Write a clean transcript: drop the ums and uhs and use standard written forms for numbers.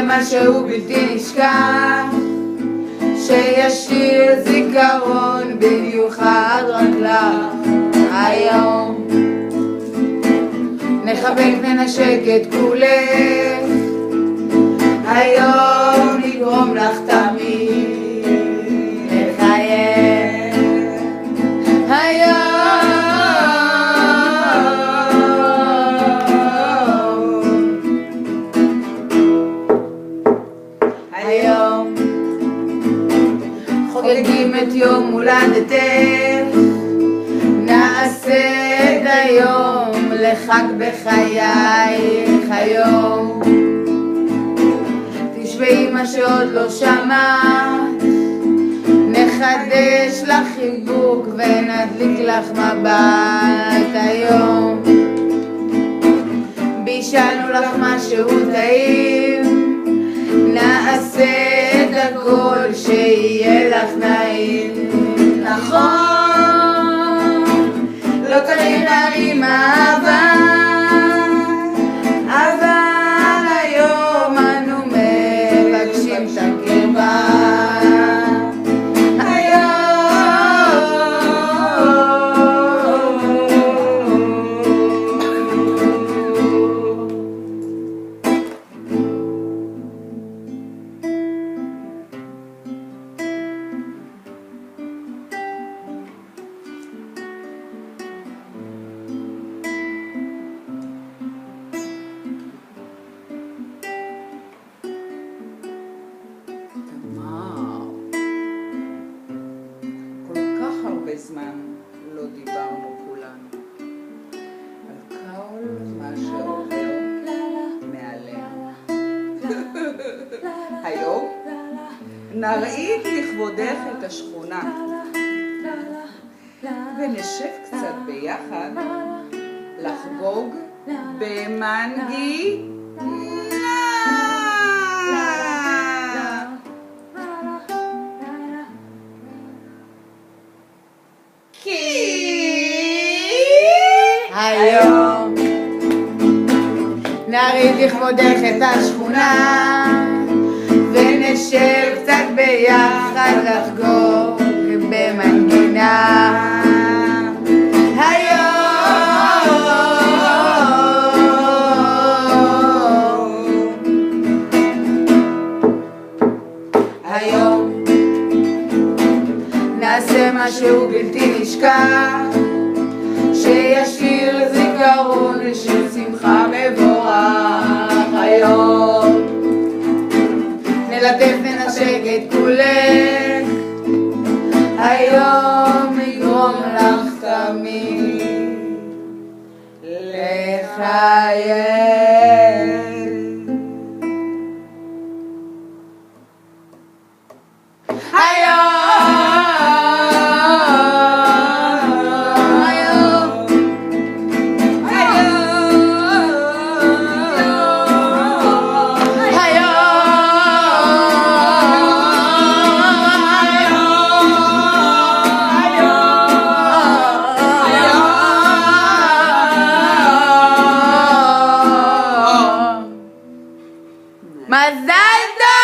משהו בלתי נשכח שישאיר זיכרון במיוחד רק לך. היום נחבק ננשק את כולך, היום נגרום לך תמיד לחייך. היום חוגגים את יום הולדתך, נעשה את היום לחג בחייך. היום תשמעי מה שעוד לא שמעת, נחדש לך חיבוק ונדליק לך מבט. היום בישלנו לך משהו טעים, נעשה את הכל שיהיה לך נעים. נכון, לא צריך להרים אהבה, אבל היום אנו מבקשים את הקרבה. הרבה זמן לא דיברנו כולנו על כל מה שעובר מעלינו. היום נרעיד לכבודך את השכונה ונשב קצת ביחד לחגוג במנגי. היום נרעיד לכבודך את השכונה ונשב קצת ביחד לחגוג במנגינה. היום נעשה משהו בלתי נשכח שישאיר זיכרון של שמחה מבורך. היום נלטף ננשק את כולך, היום יגרום לך תמיד לחייך. מזל טוב!